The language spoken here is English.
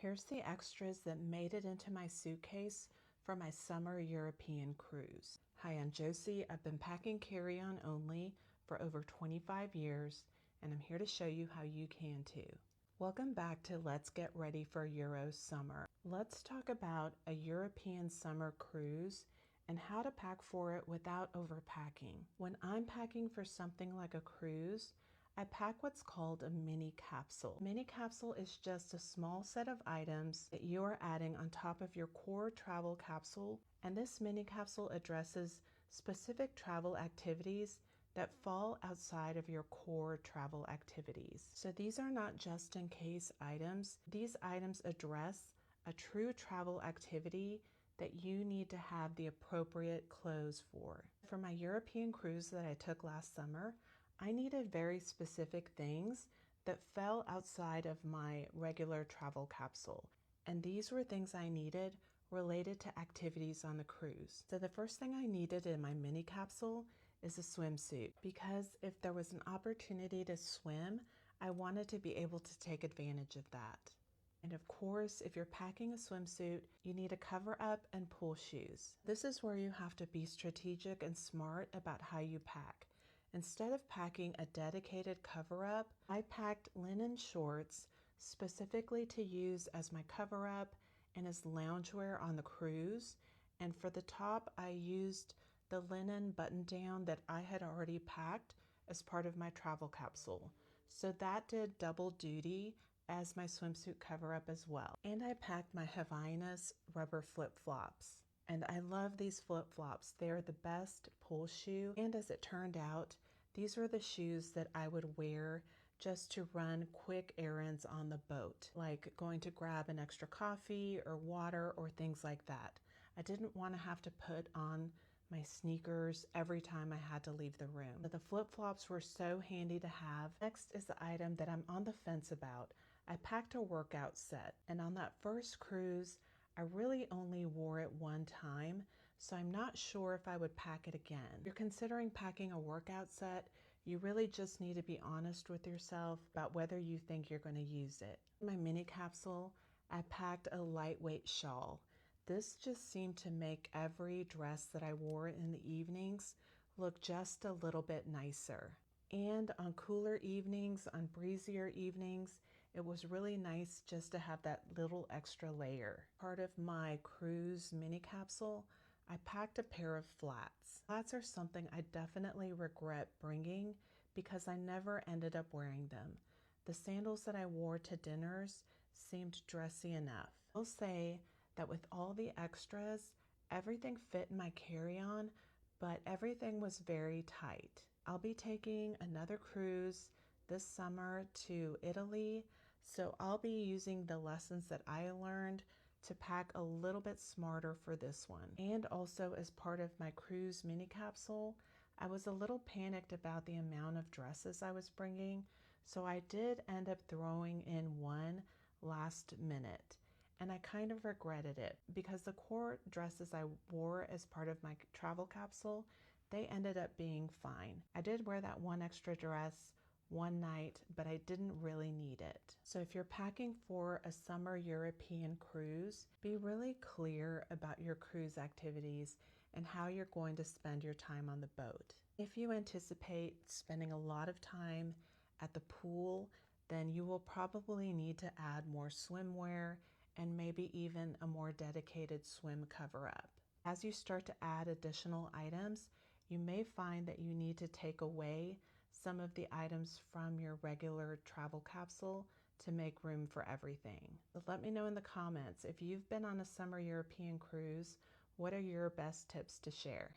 Here's the extras that made it into my suitcase for my summer European cruise. Hi, I'm Josie. I've been packing carry-on only for over 25 years, and I'm here to show you how you can too. Welcome back to Let's Get Ready for Euro Summer. Let's talk about a European summer cruise and how to pack for it without overpacking. When I'm packing for something like a cruise, I pack what's called a mini capsule. A mini capsule is just a small set of items that you are adding on top of your core travel capsule, and this mini capsule addresses specific travel activities that fall outside of your core travel activities. So these are not just in case items. These items address a true travel activity that you need to have the appropriate clothes for. For my European cruise that I took last summer, I needed very specific things that fell outside of my regular travel capsule. And these were things I needed related to activities on the cruise. So the first thing I needed in my mini capsule is a swimsuit, because if there was an opportunity to swim, I wanted to be able to take advantage of that. And of course, if you're packing a swimsuit, you need a cover up and pool shoes. This is where you have to be strategic and smart about how you pack. Instead of packing a dedicated cover-up, I packed linen shorts specifically to use as my cover-up and as loungewear on the cruise. And for the top, I used the linen button-down that I had already packed as part of my travel capsule. So that did double duty as my swimsuit cover-up as well. And I packed my Havaianas rubber flip-flops. And I love these flip-flops. They're the best pool shoe. And as it turned out, these were the shoes that I would wear just to run quick errands on the boat, like going to grab an extra coffee or water or things like that. I didn't want to have to put on my sneakers every time I had to leave the room. But the flip-flops were so handy to have. Next is the item that I'm on the fence about. I packed a workout set, and on that first cruise, I really only wore it one time, so I'm not sure if I would pack it again. If you're considering packing a workout set, you really just need to be honest with yourself about whether you think you're going to use it. In my mini capsule, I packed a lightweight shawl. This just seemed to make every dress that I wore in the evenings look just a little bit nicer. And on cooler evenings, on breezier evenings, it was really nice just to have that little extra layer. Part of my cruise mini capsule, I packed a pair of flats. Flats are something I definitely regret bringing because I never ended up wearing them. The sandals that I wore to dinners seemed dressy enough. I'll say that with all the extras, everything fit in my carry-on, but everything was very tight. I'll be taking another cruise this summer to Italy, so I'll be using the lessons that I learned to pack a little bit smarter for this one. And also, as part of my cruise mini capsule, I was a little panicked about the amount of dresses I was bringing, so I did end up throwing in one last minute. And I kind of regretted it because the core dresses I wore as part of my travel capsule, they ended up being fine. I did wear that one extra dress one night, but I didn't really need it. So if you're packing for a summer European cruise, be really clear about your cruise activities and how you're going to spend your time on the boat. If you anticipate spending a lot of time at the pool, then you will probably need to add more swimwear and maybe even a more dedicated swim cover-up. As you start to add additional items, you may find that you need to take away some of the items from your regular travel capsule to make room for everything. So let me know in the comments if you've been on a summer European cruise, what are your best tips to share?